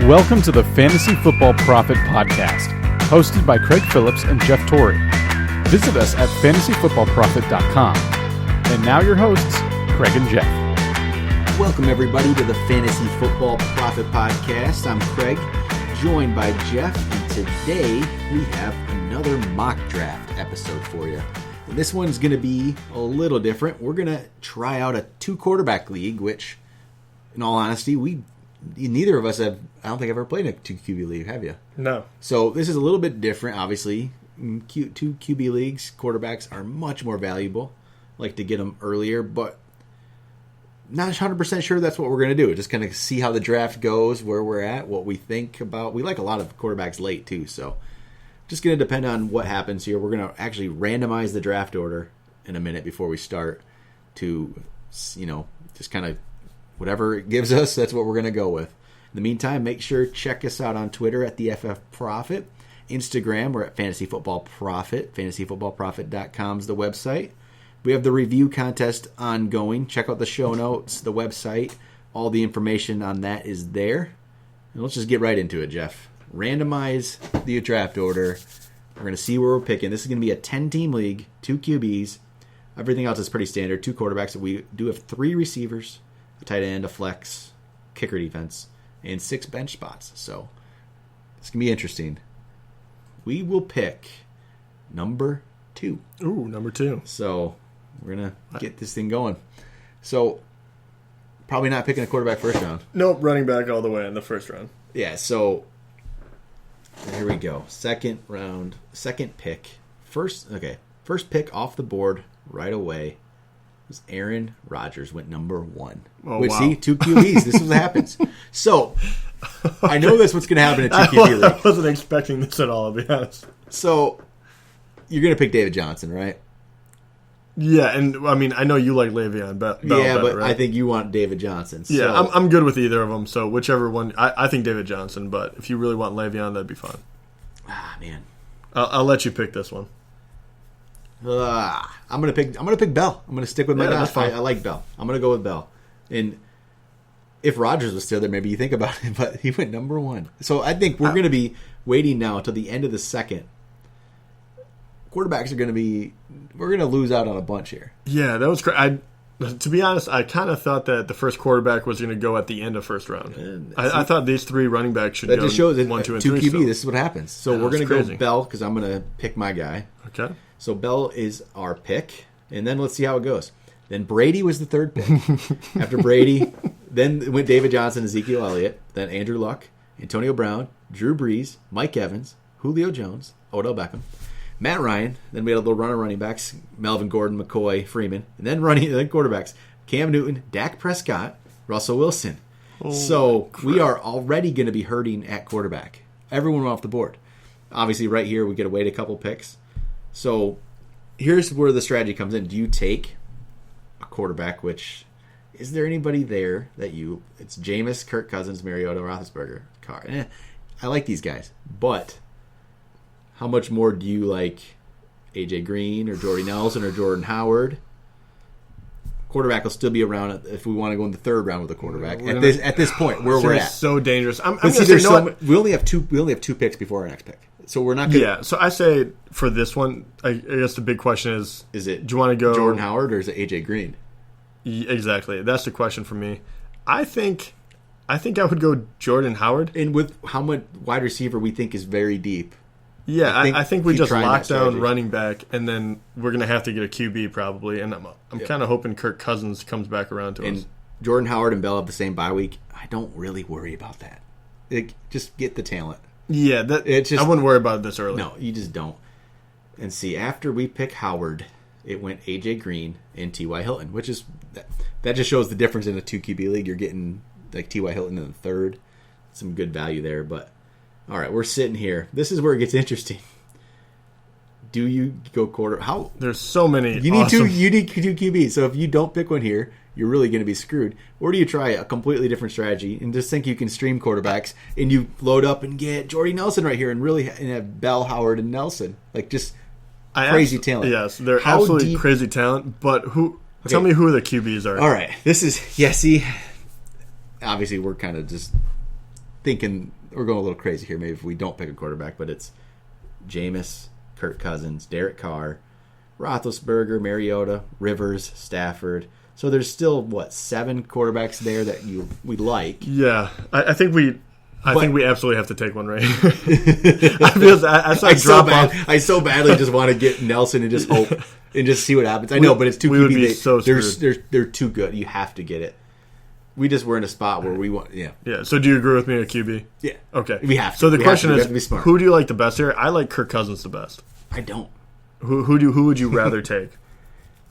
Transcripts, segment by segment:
Welcome to the Fantasy Football Prophet podcast, hosted by Craig Phillips and Jeff Torrey. Visit us at fantasyfootballprophet.com. And now your hosts, Craig and Jeff. Welcome everybody to the Fantasy Football Prophet podcast. I'm Craig, joined by Jeff, and today we have another mock draft episode for you. And this one's going to be a little different. We're going to try out a 2-quarterback league, which, in all honesty, neither of us have, I don't think I've ever played in a 2QB league, have you? No. So this is a little bit different, obviously. In 2QB leagues, quarterbacks are much more valuable. Like to get them earlier, but not 100% sure that's what we're going to do. Just kind of see how the draft goes, where we're at, what we think about. We like a lot of quarterbacks late, too, so just going to depend on what happens here. We're going to actually randomize the draft order in a minute before we start to, just kind of whatever it gives us, that's what we're going to go with. In the meantime, make sure check us out on Twitter at the FF Prophet. Instagram, we're at Fantasy Football Prophet. fantasyfootballprophet.com is the website. We have the review contest ongoing. Check out the show notes, the website. All the information on that is there. And let's just get right into it, Jeff. Randomize the draft order. We're going to see where we're picking. This is going to be a 10-team league, 2 QBs. Everything else is pretty standard. 2 quarterbacks. We do have 3 receivers, a tight end, a flex, kicker defense, and 6 bench spots. So it's going to be interesting. We will pick number 2. Ooh, number 2. So we're going to get this thing going. So probably not picking a quarterback first round. Nope, running back all the way in the first round. Yeah, so here we go. Second round, second pick. First pick off the board right away was Aaron Rodgers, went number 1. Oh, Which, wow. see, 2 QBs. This is what happens. So I know that's what's going to happen in 2 QB league. I wasn't expecting this at all, to be honest. So you're going to pick David Johnson, right? Yeah, and I mean, I know you like Le'Veon Bell Yeah, better, but right? I think you want David Johnson. So. Yeah, I'm good with either of them, so whichever one. I think David Johnson, but if you really want Le'Veon, that'd be fine. Ah, man. I'll let you pick this one. I'm gonna pick Bell. I'm gonna stick with my guy. That's fine. I like Bell. I'm gonna go with Bell. And if Rodgers was still there, maybe you think about it, but he went number 1. So I think we're gonna be waiting now until the end of the second. Quarterbacks we're gonna lose out on a bunch here. Yeah, that was great. To be honest, I kind of thought that the first quarterback was going to go at the end of first round. I thought these 3 running backs should go. That just shows that 1, 2, and 2 3. QB. This is what happens. So we're gonna crazy. go Bell because I'm gonna pick my guy. Okay. So Bell is our pick, and then let's see how it goes. Then Brady was the 3rd pick. After Brady, then went David Johnson, Ezekiel Elliott, then Andrew Luck, Antonio Brown, Drew Brees, Mike Evans, Julio Jones, Odell Beckham, Matt Ryan. Then we had a little run of running backs: Melvin Gordon, McCoy, Freeman, and then quarterbacks: Cam Newton, Dak Prescott, Russell Wilson. So crap. we are already going to be hurting at quarterback. Everyone off the board. Obviously, right here we get to wait a couple picks. So here's where the strategy comes in. Do you take a quarterback, which is there anybody there that it's Jameis, Kirk Cousins, Mariota, Roethlisberger, Carr. I like these guys, but how much more do you like AJ Green or Jordy Nelson or Jordan Howard? Quarterback will still be around if we want to go in the 3rd round with a quarterback. At this point, where we're at, so dangerous. I'm but see, we only have two picks before our next pick, so we're not. Yeah, so I say for this one, I guess the big question is it do you want to go Jordan Howard or is it AJ Green? Exactly, that's the question for me. I think I would go Jordan Howard, and with how much wide receiver we think is very deep. Yeah, I think we just lock down strategy. running back, and then we're going to have to get a QB probably. And I'm kind of hoping Kirk Cousins comes back around to us. Jordan Howard and Bell have the same bye week. I don't really worry about that. Just get the talent. Yeah, I wouldn't worry about it this early. No, you just don't. And see, after we pick Howard, it went AJ Green and T.Y. Hilton, which is that just shows the difference in a 2 QB league. You're getting like T.Y. Hilton in the 3rd. Some good value there, but. All right, we're sitting here. This is where it gets interesting. Do you go quarter? How? There's so many. You need 2 QBs. So if you don't pick one here, you're really going to be screwed. Or do you try a completely different strategy and just think you can stream quarterbacks and you load up and get Jordy Nelson right here and have Bell, Howard, and Nelson just crazy talent. Yes, they're absolutely crazy talent. But who? Okay. Tell me who the QBs are. All right, this is See, obviously we're kind of just thinking we're going a little crazy here. Maybe if we don't pick a quarterback, but it's Jameis, Kirk Cousins, Derek Carr, Roethlisberger, Mariota, Rivers, Stafford. So there's still 7 quarterbacks there that we like. Yeah, I think we absolutely have to take one, right? I so badly just want to get Nelson and just hope and just see what happens. I know, but it's too. We would be so screwed. They're too good. You have to get it. We're in a spot where we want. Yeah. Yeah. So do you agree with me at QB? Yeah. Okay. We have to. So the question is, be who do you like the best here? I like Kirk Cousins the best. I don't. Who would you rather take?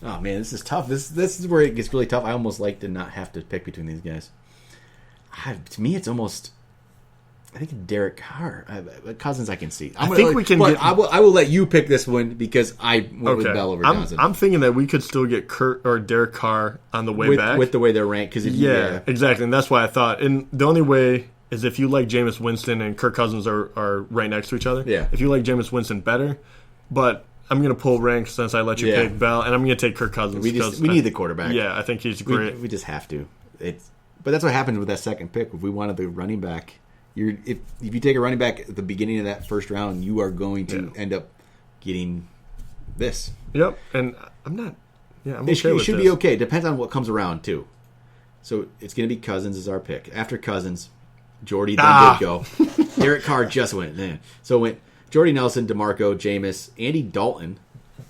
Oh man, this is tough. This is where it gets really tough. I almost like to not have to pick between these guys. To me, it's almost. I think Derek Carr. Cousins, I can see. I will let you pick this one because I went with Bell over Cousins. I'm thinking that we could still get Kurt or Derek Carr on the way back with the way they're ranked. Cause exactly, and that's why I thought. And the only way is if you like Jameis Winston and Kirk Cousins are right next to each other. Yeah. If you like Jameis Winston better, but I'm going to pull rank since I let you pick Bell, and I'm going to take Kirk Cousins. We need the quarterback. Yeah, I think he's great. We just have to. But that's what happens with that second pick. If we wanted the running back, if you take a running back at the beginning of that first round, you are going to end up getting this. Yep, and I'm not. Yeah, I'm okay with this. It should be okay. Depends on what comes around too. So it's going to be Cousins as our pick. After Cousins, Jordy then did go. Derek Carr just went. So it went Jordy Nelson, DeMarco, Jameis, Andy Dalton,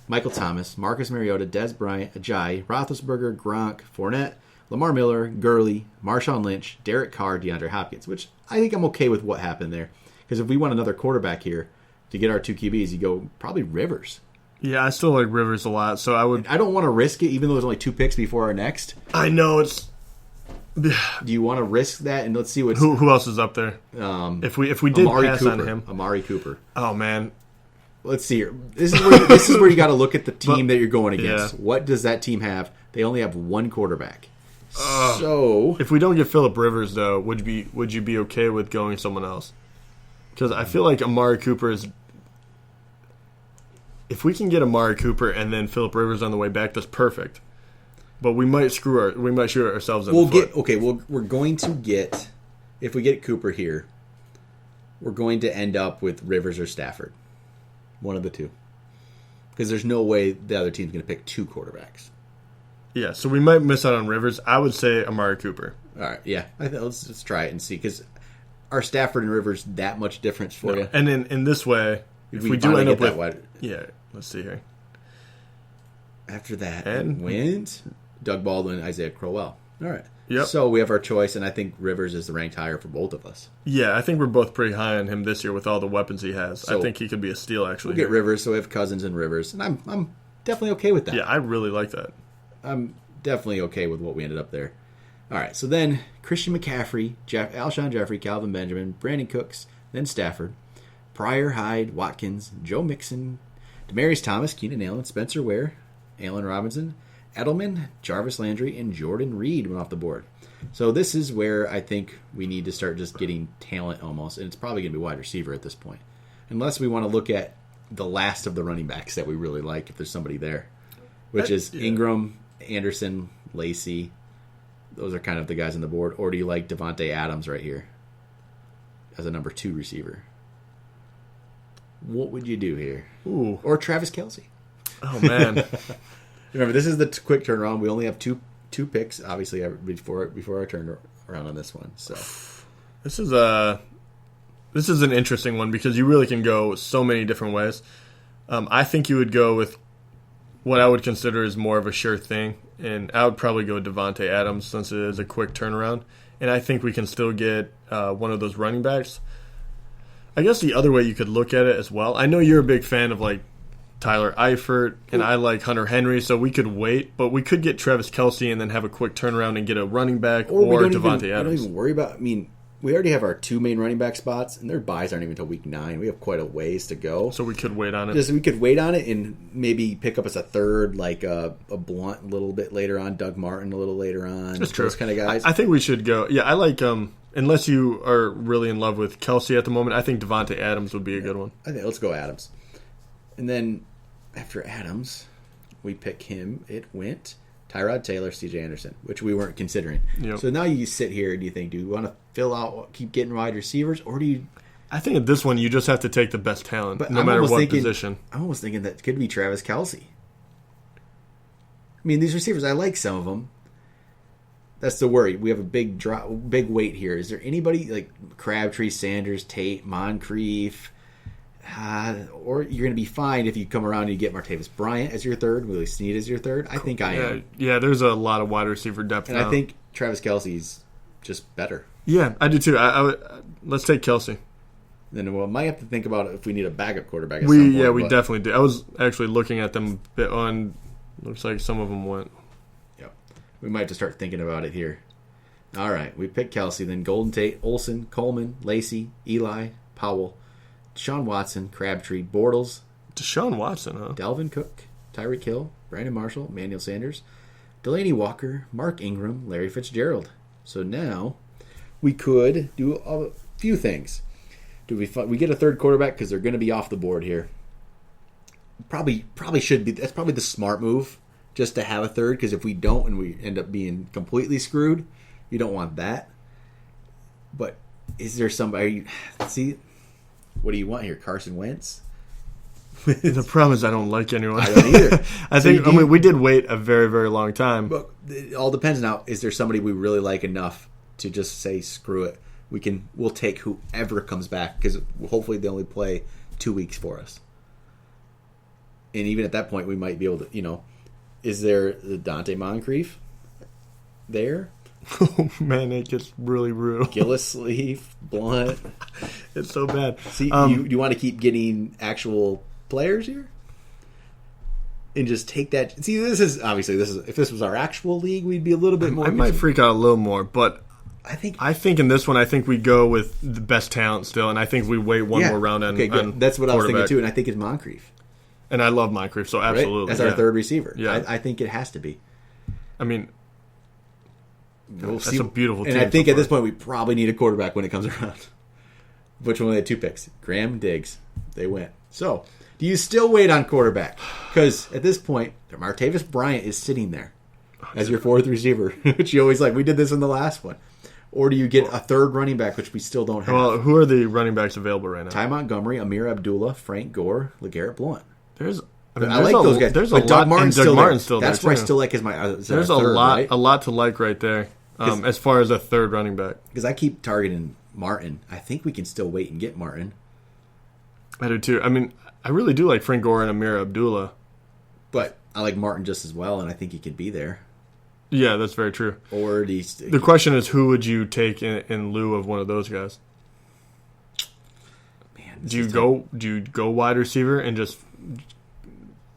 Michael Thomas, Marcus Mariota, Dez Bryant, Ajayi, Roethlisberger, Gronk, Fournette, Lamar Miller, Gurley, Marshawn Lynch, Derek Carr, DeAndre Hopkins, which I think I'm okay with what happened there. Because if we want another quarterback here to get our 2 QBs, you go probably Rivers. Yeah, I still like Rivers a lot, so I don't want to risk it, even though there's only 2 picks before our next. I know it's. Do you want to risk that? And let's see what's who else is up there. If we did pass Cooper, on him, Amari Cooper. Oh man, let's see here. This is where you got to look at the team that you're going against. Yeah. What does that team have? They only have 1 quarterback. So if we don't get Phillip Rivers, though, would you be okay with going someone else? Because I feel like Amari Cooper is. If we can get Amari Cooper and then Phillip Rivers on the way back, that's perfect. But we might shoot ourselves in the foot. We're going to get, if we get Cooper here, we're going to end up with Rivers or Stafford. One of the two. Because there's no way the other team's going to pick 2 quarterbacks. Yeah, so we might miss out on Rivers. I would say Amari Cooper. All right, yeah. Let's try it and see. Because are Stafford and Rivers that much difference for you? And in this way, if we do end up with... Yeah, let's see here. After that, wins Doug Baldwin, Isaiah Crowell. All right. Yep. So we have our choice, and I think Rivers is the ranked higher for both of us. Yeah, I think we're both pretty high on him this year with all the weapons he has. So I think he could be a steal, actually. We'll get Rivers, so we have Cousins and Rivers, and I'm definitely okay with that. Yeah, I really like that. I'm definitely okay with what we ended up there. All right, so then Christian McCaffrey, Alshon Jeffrey, Calvin Benjamin, Brandon Cooks, then Stafford, Pryor, Hyde, Watkins, Joe Mixon, Demaryius Thomas, Keenan Allen, Spencer Ware, Allen Robinson, Edelman, Jarvis Landry, and Jordan Reed went off the board. So this is where I think we need to start just getting talent almost, and it's probably going to be wide receiver at this point. Unless we want to look at the last of the running backs that we really like, if there's somebody there, which is Ingram, Anderson, Lacey. Those are kind of the guys on the board. Or do you like Devontae Adams right here as a number 2 receiver? What would you do here? Ooh. Or Travis Kelce. Oh, man. Remember, this is the quick turnaround. We only have two picks, obviously, before our turn around on this one. So this is an interesting one because you really can go so many different ways. I think you would go with what I would consider is more of a sure thing, and I would probably go Devontae Adams since it is a quick turnaround, and I think we can still get one of those running backs. I guess the other way you could look at it as well, I know you're a big fan of like Tyler Eifert, and I like Hunter Henry, so we could wait, but we could get Travis Kelce and then have a quick turnaround and get a running back or Devontae Adams. I don't even worry about, I mean, we already have our 2 main running back spots, and their buys aren't even until week 9. We have quite a ways to go. So we could wait on it. We could wait on it and maybe pick up as a third, like a Blunt a little bit later on, Doug Martin a little later on. That's true. Those kind of guys. I think we should go. Yeah, I like, unless you are really in love with Kelce at the moment, I think Devontae Adams would be a good one. I think let's go Adams. And then after Adams, we pick him. It went Tyrod Taylor, C.J. Anderson, which we weren't considering. Yep. So now you sit here and you think, do you want to keep getting wide receivers, or do you? I think at this one you just have to take the best talent, But no I'm matter almost what thinking- position. I'm almost thinking that could be Travis Kelce. I mean, these receivers, I like some of them. That's the worry. We have a big weight here. Is there anybody like Crabtree, Sanders, Tate, Moncrief? Or you're going to be fine if you come around and you get Martavis Bryant as your third, Willie Snead as your third. I think I am. Yeah, there's a lot of wide receiver depth And now. I think Travis Kelce's just better. Yeah, I do too. Let's take Kelce. Then we might have to think about if we need a backup quarterback at some point. Yeah, we but- definitely do. I was actually looking at them a bit on. Looks like some of them went. Yep. We might have to start thinking about it here. All right, we picked Kelce, then Golden Tate, Olsen, Coleman, Lacey, Eli, Powell, Deshaun Watson, Crabtree, Bortles, Deshaun Watson, huh? Dalvin Cook, Tyreek Hill, Brandon Marshall, Emmanuel Sanders, Delaney Walker, Mark Ingram, Larry Fitzgerald. So now we could do a few things. Do we get a third quarterback because they're going to be off the board here? Probably should be. That's probably the smart move, just to have a third. Because if we don't and we end up being completely screwed, you don't want that. But is there somebody? See, what do you want here? Carson Wentz? The problem is I don't like anyone. I don't either. I think. I mean, we did wait a very, very long time. But it all depends now. Is there somebody we really like enough to just say screw it? We'll take whoever comes back because hopefully they only play 2 weeks for us. And even at that point, we might be able to, is there the Dante Moncrief there? Oh man, it gets really brutal. Gillisleeve, Blunt. It's so bad. See, you want to keep getting actual players here? And just take that. See, this is if this was our actual league, we'd be a little bit more. I might freak out a little more, but I think in this one, I think we go with the best talent still, and I think we wait one more round on. Okay, good. On That's what I was thinking quarterback. too, and I think it's Moncrief. And I love Moncrief, so absolutely. Right? As our third receiver. Yeah. I think it has to be. I mean, We'll that's see. a beautiful team. And I think so at this far. point we probably need a quarterback when it comes around. Which one of the 2 picks? Graham, Diggs. They went. So, do you still wait on quarterback? Because at this point, Martavis Bryant is sitting there as your fourth receiver, which you always like. We did this in the last one. Or do you get a third running back, which we still don't have? Well, who are the running backs available right now? Ty Montgomery, Amir Abdullah, Frank Gore, LeGarrette Blount. I like those guys. There's but a Doug lot, Martin's and Doug still Martin's there. still That's there. why I too. still like as my. There's third, right? a lot to like right there. As far as a third running back, Because I keep targeting Martin. I think we can still wait and get Martin. I do too. I mean, I really do like Frank Gore and Amir Abdullah. But I like Martin just as well, and I think he could be there. Yeah, that's very true. Or The question is, who would you take in lieu of one of those guys? Man, Do you go wide receiver and just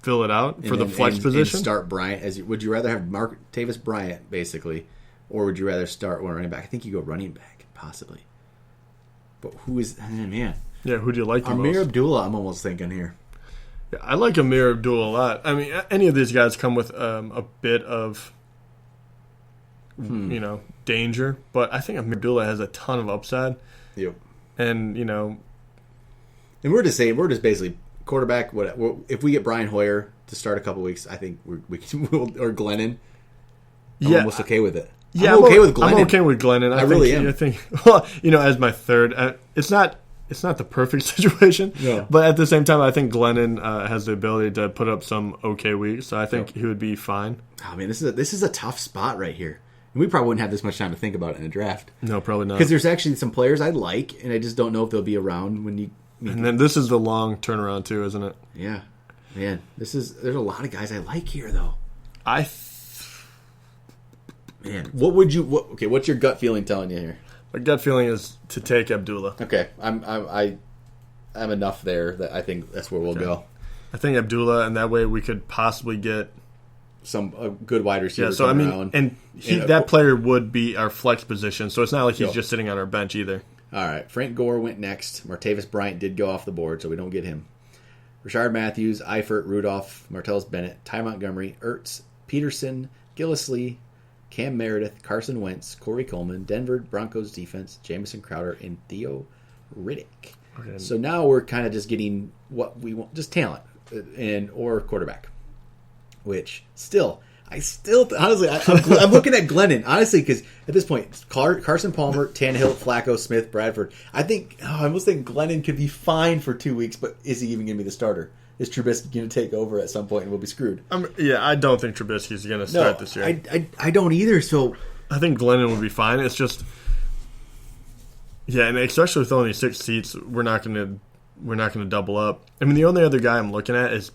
fill it out for the flex position? And start Bryant would you rather have Martavis Bryant basically, or would you rather start one running back? I think you go running back possibly. But who is man? Yeah, who do you like the Amir most? Abdullah, I'm almost thinking here. Yeah, I like Amir Abdullah a lot. I mean, any of these guys come with a bit of danger, but I think Amir Abdullah has a ton of upside. Yep. And And we're just basically quarterback. If we get Brian Hoyer to start a couple weeks, I think we can, or Glennon. I'm almost okay with it. Yeah, I'm okay with Glennon. I'm okay with Glennon. I really am. I think, well, as my third, it's not the perfect situation, No. but at the same time, I think Glennon has the ability to put up some okay weeks, so I think he would be fine. Oh man, this is a tough spot right here. And we probably wouldn't have this much time to think about it in a draft. No, probably not. Because there's actually some players I like, and I just don't know if they'll be around when you. And then this is the long turnaround too, isn't it? Yeah, man, there's a lot of guys I like here though. Man, what's your gut feeling telling you here? My gut feeling is to take Abdullah. Okay, I'm enough there that I think that's where we'll go. I think Abdullah, and that way we could possibly get A good wide receiver. Yeah, so I mean, around. and that player would be our flex position, so it's not like he's just sitting on our bench either. All right, Frank Gore went next. Martavis Bryant did go off the board, so we don't get him. Rashard Matthews, Eifert, Rudolph, Martellus Bennett, Ty Montgomery, Ertz, Peterson, Gillislee, Cam Meredith, Carson Wentz, Corey Coleman, Denver Broncos defense, Jamison Crowder, and Theo Riddick. Okay. So now we're kind of just getting what we want, just talent or quarterback. Which still, I still, honestly, I'm looking at Glennon, honestly, because at this point, Carson Palmer, Tannehill, Flacco, Smith, Bradford. I almost think Glennon could be fine for 2 weeks, but is he even going to be the starter? Is Trubisky going to take over at some point and we'll be screwed? I don't think Trubisky's going to start this year. I don't either, so... I think Glennon would be fine. It's just... Yeah, and especially with only 6 seats, we're not going to double up. I mean, the only other guy I'm looking at is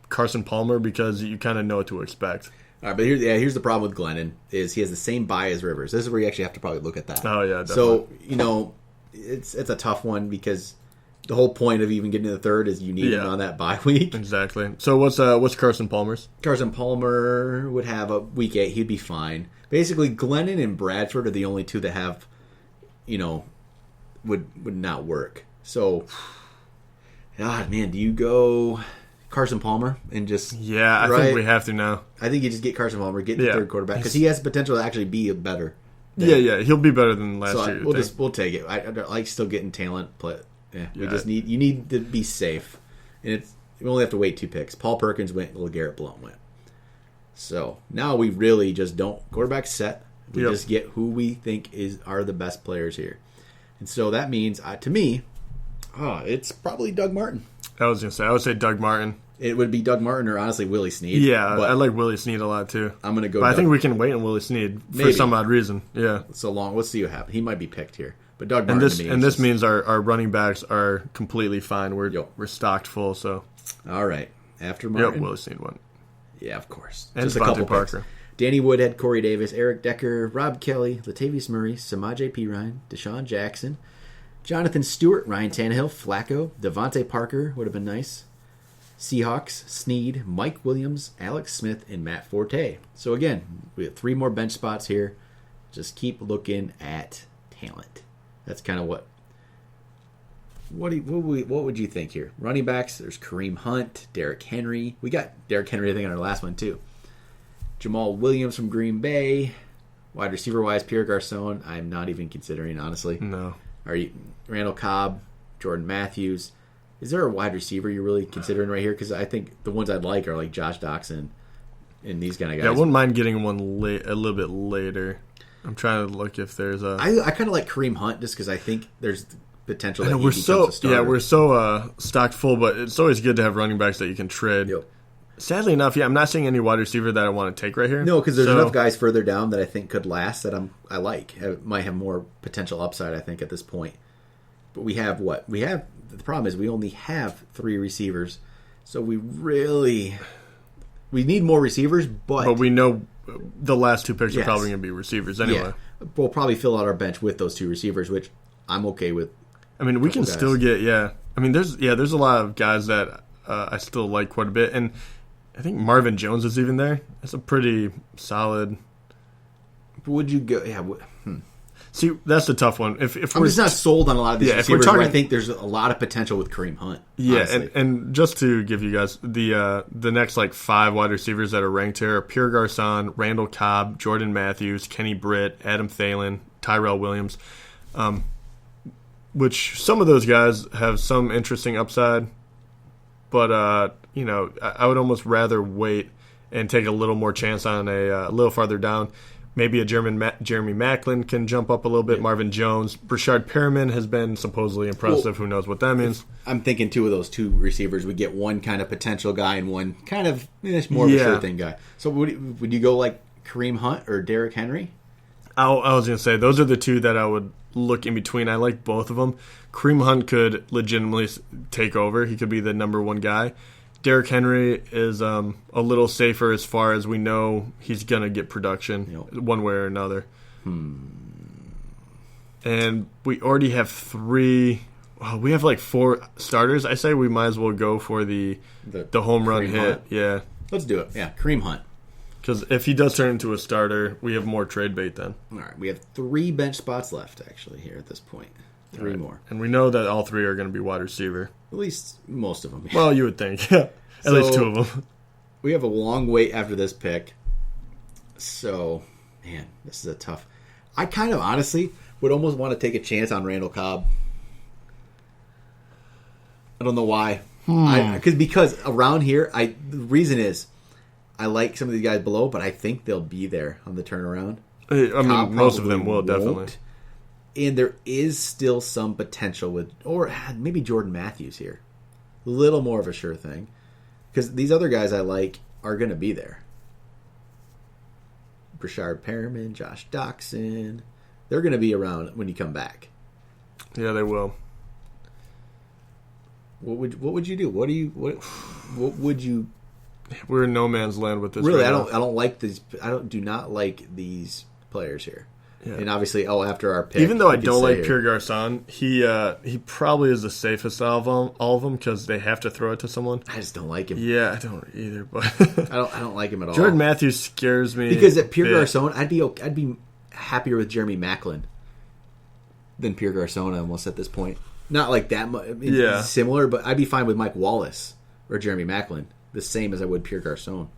Carson Palmer because you kind of know what to expect. All right, but here's the problem with Glennon is he has the same bye as Rivers. This is where you actually have to probably look at that. Oh, yeah, definitely. So, it's a tough one because the whole point of even getting to the third is you need him on that bye week. Exactly. So what's Carson Palmer's? Carson Palmer would have a week 8. He'd be fine. Basically, Glennon and Bradford are the only two that have, would not work. So, God, man, do you go... Carson Palmer and just I think we have to now. I think you just get Carson Palmer, get the third quarterback because he has the potential to actually be better. He'll be better than last year. We'll take it. I like still getting talent, but we just need to be safe, and we only have to wait 2 picks. Paul Perkins went, LeGarrette Blount went. So now we really just don't quarterback set. We just get who we think are the best players here, and so that means to me, it's probably Doug Martin. I would say Doug Martin. It would be Doug Martin or honestly Willie Snead. Yeah, I like Willie Snead a lot too. I'm going to go. But I think we can wait on Willie Snead for some odd reason. Yeah. So long. Let's see what happens. He might be picked here. But Doug Martin this means our running backs are completely fine. We're stocked full. So. All right. After Martin. Yep, Willie Snead won. Yeah, of course. And just a couple Parker. Picks. Danny Woodhead, Corey Davis, Eric Decker, Rob Kelly, Latavius Murray, Samaje Perine, Deshaun Jackson, Jonathan Stewart, Ryan Tannehill, Flacco, Devontae Parker would have been nice. Seahawks, Snead, Mike Williams, Alex Smith, and Matt Forte. So again, we have 3 more bench spots here. Just keep looking at talent. That's kind of what would you think here? Running backs, there's Kareem Hunt, Derrick Henry. We got Derrick Henry, I think, on our last one too. Jamal Williams from Green Bay. Wide receiver-wise, Pierre Garçon, I'm not even considering, honestly. No. Are you Randall Cobb, Jordan Matthews? Is there a wide receiver you're really considering right here? Because I think the ones I'd like are like Josh Doxson and these kind of guys. Yeah, I wouldn't mind getting one a little bit later. I'm trying to look if there's a... I kind of like Kareem Hunt just because I think there's potential that he becomes a starter. Yeah, we're so stocked full, but it's always good to have running backs that you can trade. Yep. Sadly enough, I'm not seeing any wide receiver that I want to take right here. No, because there's enough guys further down that I think could last that I like. I might have more potential upside, I think, at this point. But we have what? The problem is we only have 3 receivers. So we need more receivers, but we know the last 2 picks are probably going to be receivers anyway. Yeah. We'll probably fill out our bench with those 2 receivers, which I'm okay with. I mean, we can still get, I mean, there's a lot of guys that I still like quite a bit. And I think Marvin Jones is even there. That's a pretty solid. Would you go? Yeah. See, that's the tough one. If I'm just not sold on a lot of these receivers where I think there's a lot of potential with Kareem Hunt. Yeah, and just to give you guys the next 5 wide receivers that are ranked here are Pierre Garçon, Randall Cobb, Jordan Matthews, Kenny Britt, Adam Thielen, Tyrell Williams, which some of those guys have some interesting upside, but I would almost rather wait and take a little more chance on a little farther down. Maybe a Jeremy Maclin can jump up a little bit. Yeah. Marvin Jones. Brashard Perriman has been supposedly impressive. Who knows what that means? I'm thinking 2 of those 2 receivers. We get one kind of potential guy and one kind of more of a sure thing guy. So would you go like Kareem Hunt or Derrick Henry? I was going to say, those are the 2 that I would look in between. I like both of them. Kareem Hunt could legitimately take over. He could be the number 1 guy. Derrick Henry is a little safer as far as we know he's going to get production one way or another. And we already have 3. Well, we have 4 starters. I say we might as well go for the home run hit. Hunt. Yeah. Let's do it. Yeah, Kareem Hunt. Because if he does turn into a starter, we have more trade bait then. All right. We have 3 bench spots left, actually, here at this point. 3 more. And we know that all 3 are going to be wide receiver. At least most of them. Yeah. Well, you would think. At least 2 of them. We have a long wait after this pick. So, man, this is a tough... I kind of honestly would almost want to take a chance on Randall Cobb. I don't know why. Because around here, the reason is I like some of these guys below, but I think they'll be there on the turnaround. I mean, Cobb most of them probably will, definitely. won't. And there is still some potential with, or maybe Jordan Matthews here. A little more of a sure thing. Because these other guys I like are going to be there. Brashard Perriman, Josh Doxson. They're going to be around when you come back. Yeah, they will. What would you do? What would you? We're in no man's land with this. Really, right I now. don't like these. Do not like these players here. Yeah. And obviously, after our pick, Even though I we could don't say like Pierre Garçon, he probably is the safest out of all of them because they have to throw it to someone. I just don't like him. Yeah, I don't either. But I don't like him at all. Jordan Matthews scares me because at Pierre a bit. Garçon, I'd be happier with Jeremy Maclin than Pierre Garçon almost at this point. Not like that much. Yeah. Similar, but I'd be fine with Mike Wallace or Jeremy Maclin, the same as I would Pierre Garçon.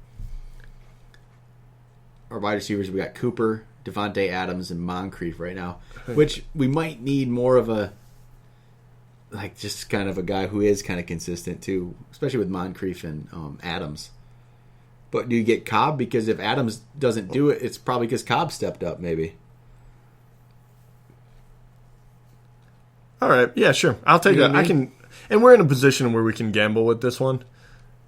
Our wide receivers, we got Cooper, Devontae Adams, and Moncrief right now, which we might need more of a, like, just kind of a guy who is kind of consistent too, especially with Moncrief and Adams. But do you get Cobb? Because if Adams doesn't do it, it's probably because Cobb stepped up, maybe. All right, yeah, sure. I'll take You know that. what I I can, and we're in a position where we can gamble with this one.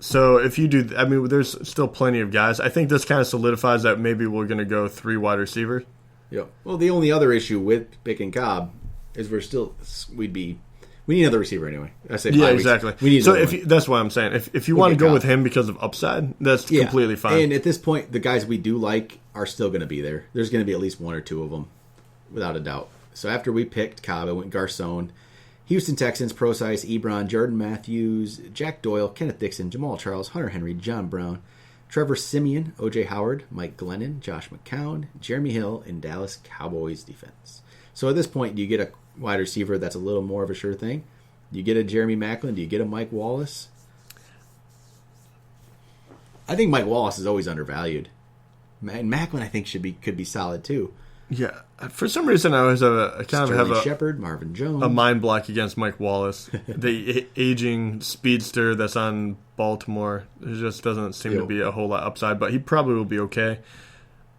So if you do, I mean, there's still plenty of guys. I think this kind of solidifies that maybe we're going to go 3 wide receivers. Yep. Well, the only other issue with picking Cobb is we need another receiver anyway. I say Yeah, 5 weeks. exactly. We need so another one. that's what I'm saying. If you want to get go with Cobb. him because of upside, that's Yeah. completely fine. And at this point, the guys we do like are still going to be there. There's going to be at least 1 or 2 of them, without a doubt. So after we picked Cobb, I went Garcon, Houston Texans, Procise, Ebron, Jordan Matthews, Jack Doyle, Kenneth Dixon, Jamal Charles, Hunter Henry, John Brown, Trevor Siemian, O.J. Howard, Mike Glennon, Josh McCown, Jeremy Hill, and Dallas Cowboys defense. So at this point, do you get a wide receiver that's a little more of a sure thing? Do you get a Jeremy Maclin? Do you get a Mike Wallace? I think Mike Wallace is always undervalued. And Maclin, I think, could be solid too. yeah, for some reason, I always have Sterling Shepard, Marvin Jones. a mind block against Mike Wallace, the aging speedster that's on Baltimore. There just doesn't seem to be a whole lot upside, but he probably will be okay.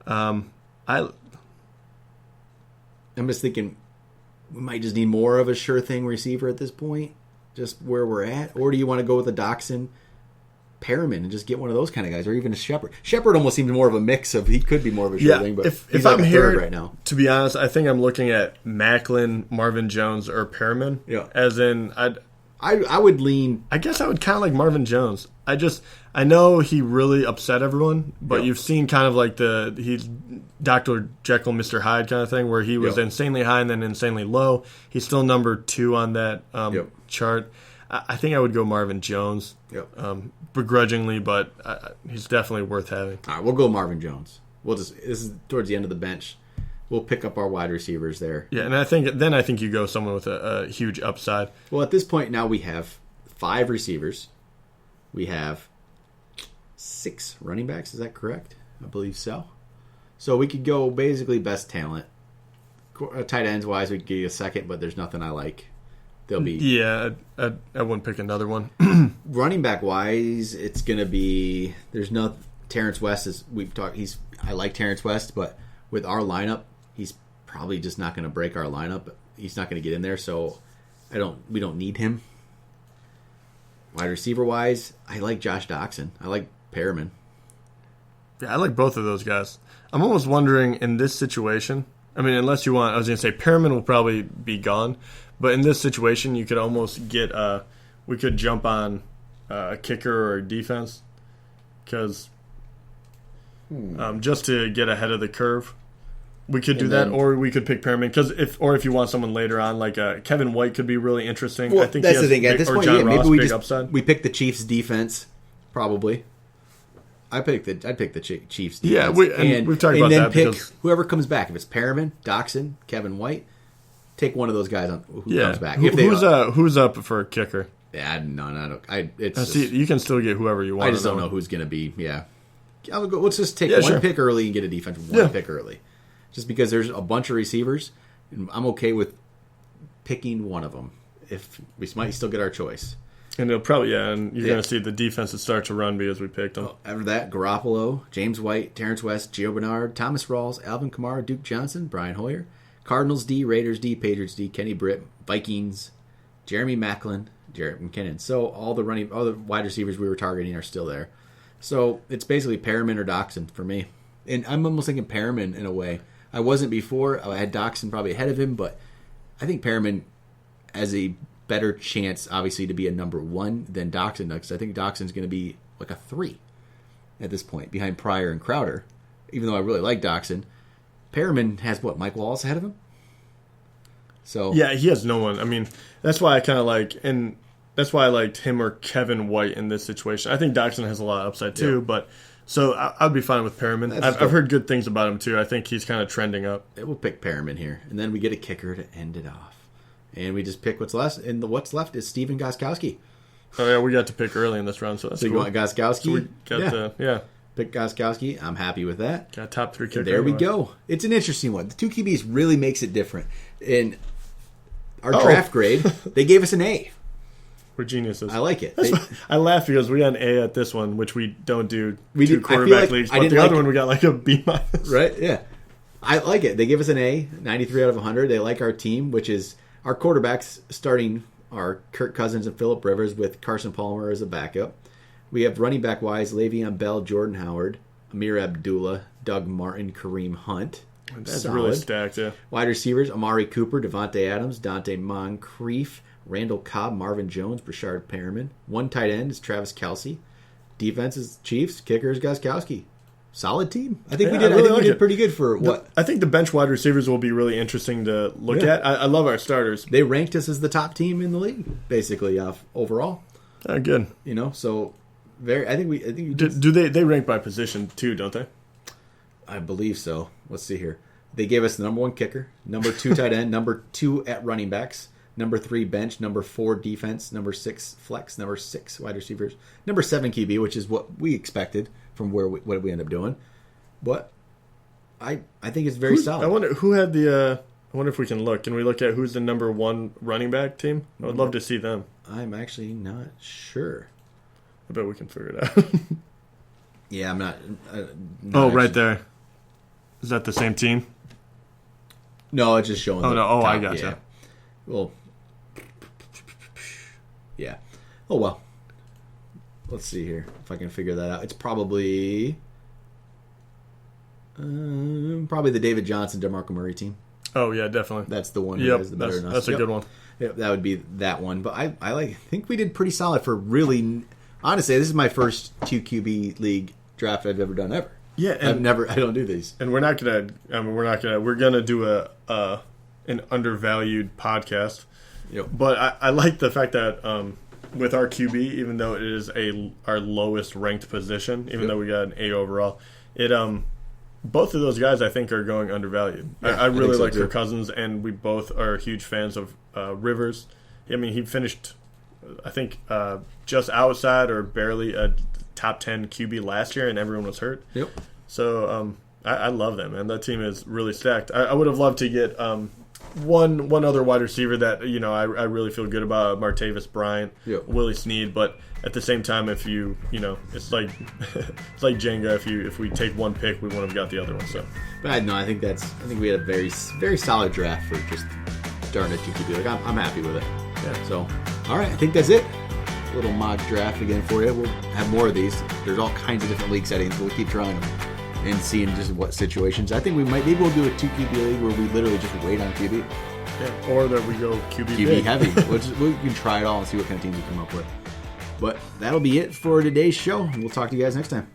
I'm just thinking we might just need more of a sure thing receiver at this point, just where we're at. Or do you want to go with a Doxson, Perriman, and just get one of those kind of guys, or even a Shepard? Shepard almost seems more of a mix of, he could be more of a sure thing, but if he's I'm like a here third right now. To be honest, I think I'm looking at Maclin, Marvin Jones, or Perriman. Yeah. As in, I would lean. I guess I would kind of like Marvin Jones. I know he really upset everyone, but you've seen kind of like he's Dr. Jekyll, Mr. Hyde kind of thing, where he was insanely high and then insanely low. He's still number 2 on that chart. I think I would go Marvin Jones, begrudgingly, but he's definitely worth having. All right, we'll go Marvin Jones. This is towards the end of the bench. We'll pick up our wide receivers there. Yeah, and I think you go someone with a huge upside. Well, at this point now we have 5 receivers. We have 6 running backs. Is that correct? I believe so. So we could go basically best talent. Tight ends wise, we could give you a second, but there's nothing I like. They'll be I wouldn't pick another one. running back wise. It's gonna be Terrence West is we've talked. I like Terrence West, but with our lineup, he's probably just not going to break our lineup. He's not going to get in there, so we don't need him. Wide receiver wise, I like Josh Doxson. I like Perriman. Yeah, I like both of those guys. I'm almost wondering in this situation. I mean, unless you want, I was going to say Perriman will probably be gone, but in this situation, you could almost get. We could jump on a kicker or defense because just to get ahead of the curve. We could do that, or we could pick Perriman. If you want someone later on, like Kevin White could be really interesting. Well, I think that's the thing. At this point, John Ross, maybe big upside. we pick the Chiefs defense, probably. I'd pick the Chiefs defense. Yeah, we've talked about and then that pick because whoever comes back. If it's Perriman, Doxson, Kevin White, take one of those guys on who comes back. Who's up for a kicker? Yeah, no, I don't. You can still get whoever you want. I just don't know who's going to be. Yeah, let's just take one pick early and get a defensive pick early. Just because there's a bunch of receivers, and I'm okay with picking one of them. If we might still get our choice. And it'll probably, and you're going to see the defenses start to run because we picked them. After that, Garoppolo, James White, Terrence West, Gio Bernard, Thomas Rawls, Alvin Kamara, Duke Johnson, Brian Hoyer, Cardinals D, Raiders D, Patriots D, Kenny Britt, Vikings, Jeremy Maclin, Jarrett McKinnon. So all the wide receivers we were targeting are still there. So it's basically Perriman or Doxson for me. And I'm almost thinking Perriman in a way. I wasn't before. I had Doxson probably ahead of him, but I think Perriman has a better chance, obviously, to be a number 1 than Doxson does. I think Doxson's going to be like a 3 at this point, behind Pryor and Crowder. Even though I really like Doxson, Perriman has what, Mike Wallace ahead of him? So yeah, he has no one. I mean, that's why I kind of like, and that's why I liked him or Kevin White in this situation. I think Doxson has a lot of upside too, but so I'd be fine with Perriman. I've heard good things about him too. I think he's kind of trending up. We'll pick Perriman here, and then we get a kicker to end it off. And we just pick what's left, and what's left is Steven Gostkowski. Oh, yeah, we got to pick early in this round, so that's cool. You want Gostkowski? So we got pick Gostkowski. I'm happy with that. Got top 3 kicker. There we go. It's an interesting one. The 2 QBs really makes it different. In our draft grade, they gave us an A. We're geniuses. I like it. I laugh because we got an A at this one, which we don't do we two quarterback leagues, but the other one we got like a B-. Right, yeah. I like it. They give us an A, 93 out of 100. They like our team, which is our quarterbacks starting are Kirk Cousins and Phillip Rivers with Carson Palmer as a backup. We have running back wise Le'Veon Bell, Jordan Howard, Amir Abdullah, Doug Martin, Kareem Hunt. That's really stacked, yeah. Wide receivers, Amari Cooper, Devontae Adams, Dante Moncrief, Randall Cobb, Marvin Jones, Brashard Perriman. 1 tight end is Travis Kelce. Defense is Chiefs. Kicker is Gostkowski. Solid team. I think we did pretty good for what? I think the bench wide receivers will be really interesting to look at. I love our starters. They ranked us as the top team in the league, basically, overall. Good. So I think we do they rank by position too, don't they? I believe so. Let's see here. They gave us the number 1 kicker, number 2 tight end, number 2 at running backs, number 3 bench, number 4 defense, number 6 flex, number 6 wide receivers, number 7 QB, which is what we expected from what we end up doing. But I think it's very solid. I wonder who had the. I wonder if we can look. Can we look at who's the number 1 running back team? I would love to see them. I'm actually not sure. I bet we can figure it out. Yeah, I'm not. Right there. Is that the same team? No, it's just showing. Oh, no. Oh, top. I gotcha. Yeah. Well, yeah. Oh, well. Let's see here if I can figure that out. It's probably the David Johnson, DeMarco Murray team. Oh, yeah, definitely. That's the one who has the better that's a good one. Yeah, that would be that one. But I think we did pretty solid for really. Honestly, this is my first 2 QB league draft I've ever done ever. Yeah, I don't do these. And we're gonna do an undervalued podcast. Yep. But I like the fact that with our QB, even though it is our lowest ranked position, even though we got an A overall, both of those guys I think are going undervalued. Yeah, I really like Kirk Cousins, and we both are huge fans of Rivers. I mean, he finished, I think, just outside or barely a top 10 QB last year, and everyone was hurt. Yep. So I love that, man. That team is really stacked. I would have loved to get one other wide receiver that I really feel good about, Martavis Bryant, Willie Snead. But at the same time, if it's like it's like Jenga. If we take one pick, we wouldn't have got the other one. So, but I think we had a very very solid draft for just darn it 2 QB. Like I'm happy with it. Yeah. So, all right, I think that's it. Little mock draft again for you. We'll have more of these. There's all kinds of different league settings. We'll keep trying them and seeing just what situations. I think maybe we'll do a 2 QB league where we literally just wait on QB. Yeah, or that we go QB heavy. We can try it all and see what kind of teams we come up with. But that'll be it for today's show. We'll talk to you guys next time.